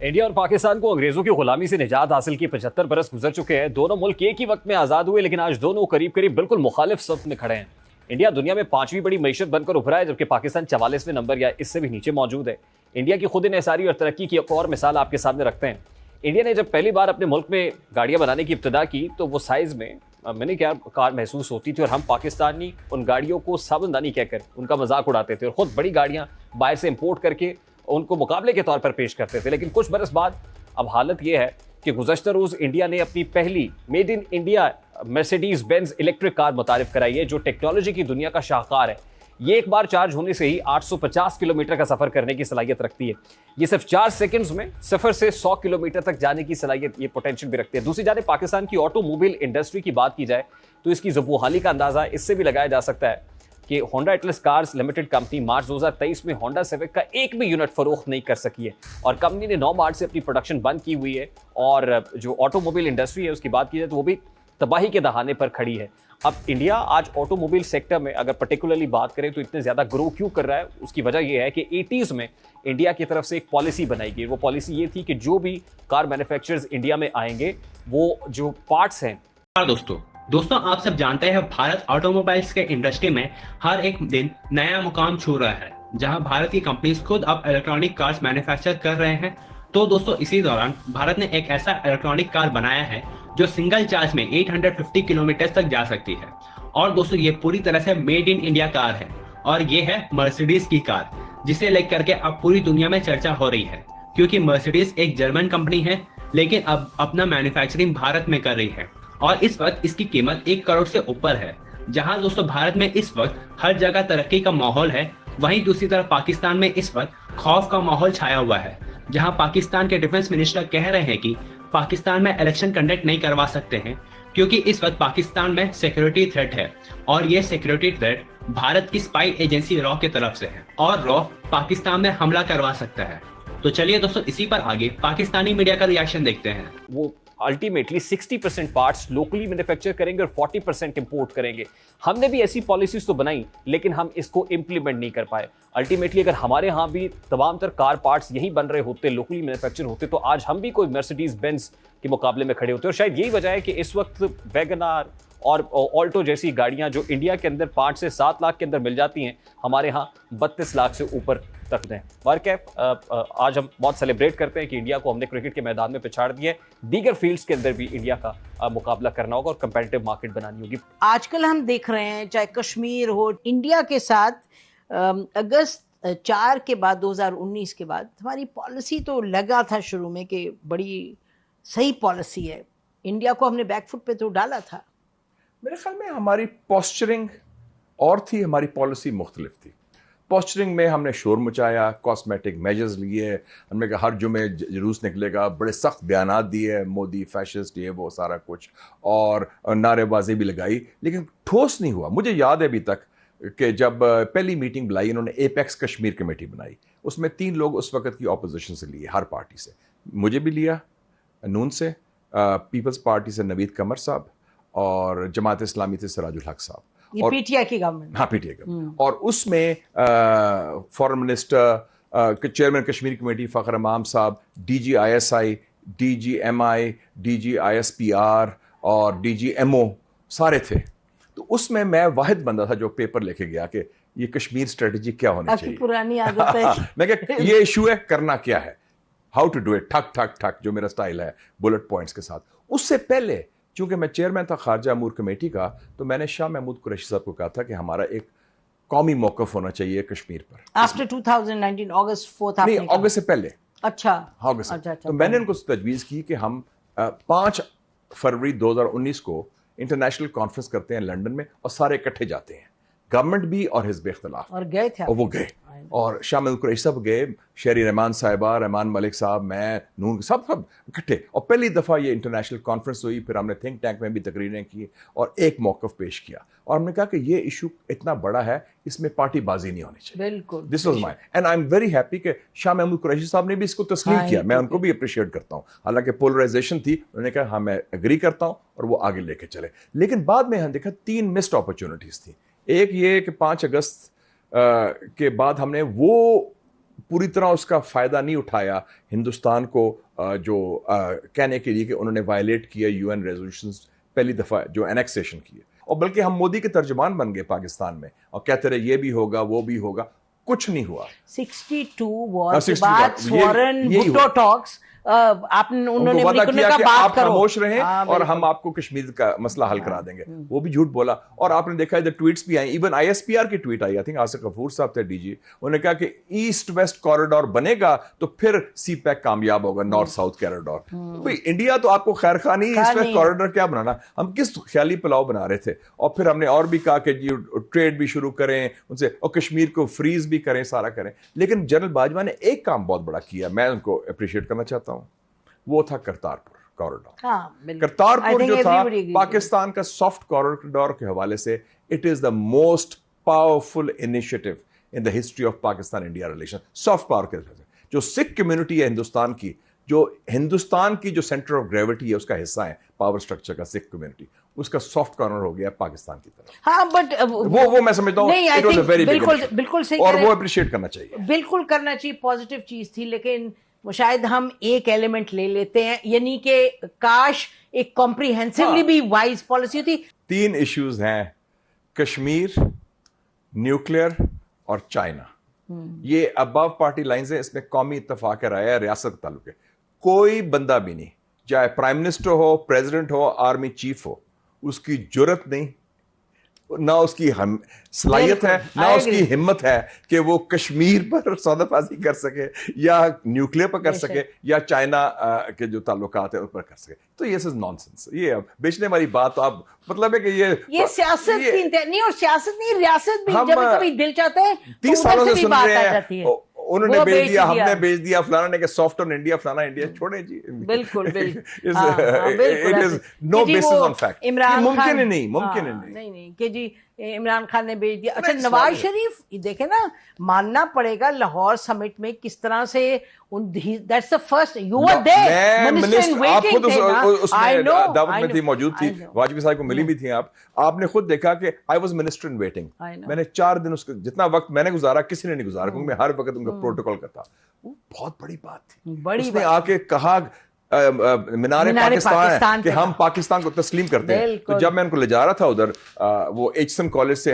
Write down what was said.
India और पाकिस्तान को अंग्रेजों की गुलामी से निजात हासिल की 75 बरस गुजर चुके हैं। दोनों मुल्क एक ही वक्त में आजाद हुए, लेकिन आज दोनों करीब करीब बिल्कुल मुखालिफ सफ में खड़े हैं। इंडिया दुनिया में 5वीं बड़ी मईशत बनकर उभरा है, जबकि पाकिस्तान 44वें नंबर या इससे भी नीचे मौजूद है। इंडिया की खुद इन्हिसारी और तरक्की की एक और मिसाल आपके सामने रखते हैं। इंडिया ने जब पहली बार अपने मुल्क में गाड़ियां बनाने की इब्तिदा की तो वो साइज में मैंने क्या कार महसूस होती थी, और हम पाकिस्तानी उन गाड़ियों को साबुनदानी कहकर उनका मजाक उड़ाते थे और खुद बड़ी गाड़ियां बाहर से इंपोर्ट करके उनको मुकाबले के तौर पर पेश करते थे। लेकिन कुछ बरस बाद अब हालत यह है कि गुज़श्ता रोज़ इंडिया ने अपनी पहली made in India Mercedes Benz electric car मुतारिफ कराई है, जो टेक्नोलॉजी की दुनिया का शाहकार है। ये एक बार चार्ज होने से ही 850 किलोमीटर का सफर करने की सलाहियत रखती है। ये सिर्फ 4 सेकंड्स में सफर से 100 किलोमीटर तक जाने की सलाहियत, ये पोटेंशियल भी रखती है। दूसरी जाने पाकिस्तान की ऑटोमोबाइल इंडस्ट्री की बात की जाए तो इसकी ज़बूहाली का अंदाजा इससे भी लगाया जा सकता है कि Honda Atlas cars limited company March 2023 में होंडा सिविक का एक भी यूनिट फरोख्त नहीं कर सकी है, और कंपनी ने 9 मार्च से अपनी प्रोडक्शन बंद की हुई है। और जो ऑटोमोबाइल इंडस्ट्री है उसकी बात की जाए तो वो भी तबाही के दहाने पर खड़ी है। अब इंडिया आज ऑटोमोबाइल सेक्टर में अगर पर्टिकुलरली बात करें तो इतने ज़्यादा ग्रो क्यों कर रहा है, उसकी वजह यह है कि 80s में इंडिया की तरफ से एक पॉलिसी बनाई गई। वो पॉलिसी ये थी कि जो भी कार मैन्युफैक्चरर्स इंडिया में आएंगे वो जो पार्ट्स हैं। दोस्तों आप सब जानते हैं भारत ऑटोमोबाइल्स के इंडस्ट्री में हर एक दिन नया मुकाम छू रहा है, जहां भारत की कंपनीज खुद अब इलेक्ट्रॉनिक कार्स मैन्युफैक्चर कर रहे हैं। तो दोस्तों इसी दौरान भारत ने एक ऐसा इलेक्ट्रॉनिक कार बनाया है जो सिंगल चार्ज में 850 किलोमीटर तक जा सकती है। और दोस्तों ये पूरी तरह से मेड इन इंडिया कार है, और ये है मर्सिडीज की कार, जिसे लेकर के अब पूरी दुनिया में चर्चा हो रही है, क्योंकि मर्सिडीज एक जर्मन कंपनी है लेकिन अब अपना मैन्युफैक्चरिंग भारत में कर रही है, और इस वक्त इसकी कीमत 1 करोड़ से ऊपर है। जहां दोस्तों भारत में इस वक्त हर जगह तरक्की का माहौल है, वहीं दूसरी तरफ पाकिस्तान में इस वक्त खौफ का माहौल छाया हुआ है, जहां पाकिस्तान के डिफेंस मिनिस्टर कह रहे हैं कि पाकिस्तान में इलेक्शन कंडक्ट नहीं करवा सकते हैं, क्योंकि इस वक्त पाकिस्तान में सिक्योरिटी थ्रेट है, और ये सिक्योरिटी थ्रेट भारत की स्पाई एजेंसी रॉ की तरफ से है, और रॉ पाकिस्तान में हमला करवा सकता है। तो चलिए दोस्तों इसी पर आगे पाकिस्तानी मीडिया का रिएक्शन देखते हैं। वो अल्टीमेटली 60% पार्ट्स लोकली मैन्युफैक्चर करेंगे और 40% इंपोर्ट करेंगे। हमने भी ऐसी पॉलिसीज तो बनाई, लेकिन हम इसको इंप्लीमेंट नहीं कर पाए। अल्टीमेटली अगर हमारे यहाँ भी तमाम तर कार पार्ट्स यही बन रहे होते, लोकली मैन्युफैक्चर होते, तो आज हम भी कोई मर्सिडीज बेंज के मुकाबले में खड़े होते। और शायद यही वजह है कि इस वक्त वैगनार और ऑल्टो जैसी गाड़ियां जो इंडिया के अंदर 5 से 7 लाख के अंदर मिल जाती हैं, हमारे यहाँ 32 लाख से ऊपर तक दें। बारकैफ आज हम बहुत सेलिब्रेट करते हैं कि इंडिया को हमने क्रिकेट के मैदान में पिछाड़ दिया है। दीगर फील्ड्स के अंदर भी इंडिया का मुकाबला करना होगा और कंपेटिटिव मार्केट बनानी होगी। आजकल हम देख रहे हैं चाहे कश्मीर हो, इंडिया के साथ अगस्त 4 के बाद 2019 के बाद हमारी पॉलिसी तो लगा था शुरू में कि बड़ी सही पॉलिसी है, इंडिया को हमने बैकफुट पे तो डाला था। मेरे ख्याल में हमारी पोस्चरिंग और थी, हमारी पॉलिसी मुख्तलिफ थी। पोस्चरिंग में हमने शोर मचाया, कॉस्मेटिक मेजर्स लिए, हमने कहा हर जुमे जुलूस निकलेगा, बड़े सख्त बयानात दिए, मोदी फैशिस्ट ये वो सारा कुछ, और नारेबाजी भी लगाई, लेकिन ठोस नहीं हुआ। मुझे याद है अभी तक कि जब पहली मीटिंग बुलाई, इन्होंने एपेक्स कश्मीर कमेटी बनाई, उसमें 3 लोग उस वक्त की अपोजिशन से लिए, हर पार्टी से। मुझे भी लिया, नून से, पीपल्स पार्टी से नवीद कमर साहब, और जमात इस्लामी से सिराजुल हक साहब। ये पीटीआई की गवर्नमेंट। हाँ, पीटीआई गवर्नमेंट। और उसमें foreign minister, chairman Kashmir committee Fakhar इमाम साहब, DG ISI, DG MI, DG ISPR और डीजी MO सारे थे। तो उसमें मैं वाहिद बंदा था जो पेपर लेके गया कि ये कश्मीर स्ट्रेटजी क्या होनी चाहिए। पुरानी आदत है। मैं क्या ये इशू है, करना क्या है, हाउ टू डू इट, ठक ठक ठक, जो मेरा स्टाइल है बुलेट पॉइंट्स के साथ। उससे पहले चूंकि मैं चेयरमैन था खारजा अमूर कमेटी का, तो मैंने शाह महमूद कुरैशी साहब को कहा था कि हमारा एक कौमी मौक़िफ़ होना चाहिए कश्मीर पर। आफ्टर 2019 अगस्त 4 नहीं, अगस्त से पहले। अच्छा, अगस्त। अच्छा, तो मैंने उनको तजवीज़ की कि हम 5 फरवरी 2019 को इंटरनेशनल कॉन्फ्रेंस करते हैं लंदन में, और सारे इकट्ठे जाते हैं, गवर्नमेंट भी और हिज़्ब इख्तिलाफ। और गए थे, और वो गए, और शाह महमूद कुरैशी साहब गए, शेरी रहमान साहिबा, रहमान मलिक साहब, मैं, नून, सब इकट्ठे। और पहली दफ़ा ये इंटरनेशनल कॉन्फ्रेंस हुई, फिर हमने थिंक टैंक में भी तकरीरें की और एक मौक़िफ़ पेश किया, और हमने कहा कि ये इशू इतना बड़ा है, इसमें पार्टीबाजी नहीं होनी चाहिए। बिल्कुल, this was my, and I am very happy कि शाह महमूद कुरैशी साहब ने भी इसको तस्लीम किया। मैं उनको भी अप्रिशिएट करता हूँ, हालांकि पोलराइजेशन थी, उन्होंने कहा हाँ मैं एग्री करता हूँ, और वो आगे लेके चले। लेकिन बाद में हमने देखा 3 मिस्ड अपॉर्चुनिटीज़ थी। एक ये कि 5 अगस्त के बाद हमने वो पूरी तरह उसका फ़ायदा नहीं उठाया हिंदुस्तान को जो कहने के लिए कि उन्होंने वायलेट किया UN रेजोल्यूशंस, पहली दफ़ा जो एनेक्सेशन किए, और बल्कि हम मोदी के तर्जुमान बन गए पाकिस्तान में और कहते रहे ये भी होगा वो भी होगा, कुछ नहीं हुआ। 62 वॉर के 62 बाद ये- स्वॉरेन यही भुट्टो हुआ। टॉक्स आपने उन्होंने उनको वादा अमेरिकन किया का कि बात आप करो, खामोश रहें हाँ, और बिल्कुल। हम आपको कश्मीर का मसला हल करा देंगे, वो भी झूठ बोला। और आपने देखा इधर ट्वीट्स भी आई, इवन ISPR की ट्वीट आई, आई थिंक आसिफ गफूर साहब थे DG, उन्होंने कहा कि ईस्ट वेस्ट कॉरिडोर बनेगा तो फिर CPEC कामयाब होगा, नॉर्थ साउथ कॉरिडोर। भाई इंडिया तो आपको खैर खा नहीं, ईस्ट वेस्ट कॉरिडोर क्या बनाना, हम किस ख्याली पुलाव बना रहे थे। और फिर हमने और भी कहा कि जी ट्रेड भी शुरू करें उनसे और कश्मीर को फ्रीज भी करें, सारा करें। लेकिन जनरल बाजवा ने एक काम बहुत बड़ा किया, मैं उनको अप्रिशिएट करना चाहता हूं, वो था करतारपुर कॉरिडोर। हाँ, बिल्कुल। करतारपुर I think जो था everybody agrees. पाकिस्तान का सॉफ्ट कॉरिडोर के हवाले से it is the most powerful initiative in the history of Pakistan India relation. Soft power के जो सिख कम्युनिटी है हिंदुस्तान की, जो हिंदुस्तान की जो सेंटर ऑफ ग्रेविटी है उसका हिस्सा है पावर स्ट्रक्चर का सिख कम्युनिटी, उसका सॉफ्ट कॉर्नर हो गया पाकिस्तान की तरफ। हाँ, बट वो मैं समझता हूँ नहीं, I it was a think very big बिल्कुल initiative. बिल्कुल सही और कह वो रहे अप्रिशिएट करना चाहिए। बिल्कुल करना चाहिए, पॉजिटिव चीज थी। लेकिन शायद हम एक एलिमेंट ले लेते हैं, यानी कि काश एक कॉम्प्रिहेंसिवली हाँ। भी वाइज पॉलिसी थी। 3 इश्यूज हैं, कश्मीर, न्यूक्लियर और चाइना। ये अबव पार्टी लाइंस है, इसमें कौमी इत्तेफाक राय है, रियासत के ताल्लुक है। कोई बंदा भी नहीं, चाहे प्राइम मिनिस्टर हो, प्रेसिडेंट हो, आर्मी चीफ हो, उसकी जुर्रत नहीं, ना उसकी सलाहियत है, बिल्कुल, ना I उसकी agree. हिम्मत है कि वो कश्मीर पर सौदाबाजी कर सके या न्यूक्लियर पर कर बेशक। सके या चाइना के जो ताल्लुकात है उस पर कर सके। तो ये सब नॉनसेंस, ये अब बेचने वाली बात, तो आप मतलब है कि ये सियासत की नहीं, और सियासत नहीं, रियासत भी हम, जब कभी दिल चाहता है तो 30 उधर सालों से से भी सुन बात रहे आ हैं, जाती है। उन्होंने वो बेच बेच दिया, दिया। हमने बेच दिया, फलाना ने कहा सॉफ्ट ऑन इंडिया, फलाना इंडिया, छोड़े जी। बिल्कुल बिल्कुल इट हाँ, इज नो कि जी बेसिस वो ऑन फैक्ट, इमरान मुमकिन खान- ही नहीं, मुमकिन ही हाँ, नहीं। नहीं कि जी इमरान खान ने भेज दिया। अच्छा, नहीं, नवाज सवाल है। शरीफ देखे ना, मानना पड़ेगा लाहौर समिट में किस तरह से that's the first you were there, minister आप खुद थे ना। उसमें I know, दावत I में थी, know, मौजूद थी, I know. वाजपेयी साहब को मिली भी थी आप। आपने खुद देखा कि I was minister in waiting. I know. मैंने 4 दिन उसको, जितना वक्त मैंने गुजारा किसी ने नहीं गुजारा, क्योंकि मैं हर वक्त उनका प्रोटोकॉल करता। वो बहुत बड़ी बात थी। बड़ी उसने बात। आके कहा मीनारे पाकिस्तान पाकिस्तान है कि पे हम पाकिस्तान को तस्लीम करते हैं। तो बिल्कुल। जब मैं उनको ले जा रहा था उधर, वो एचसन कॉलेज से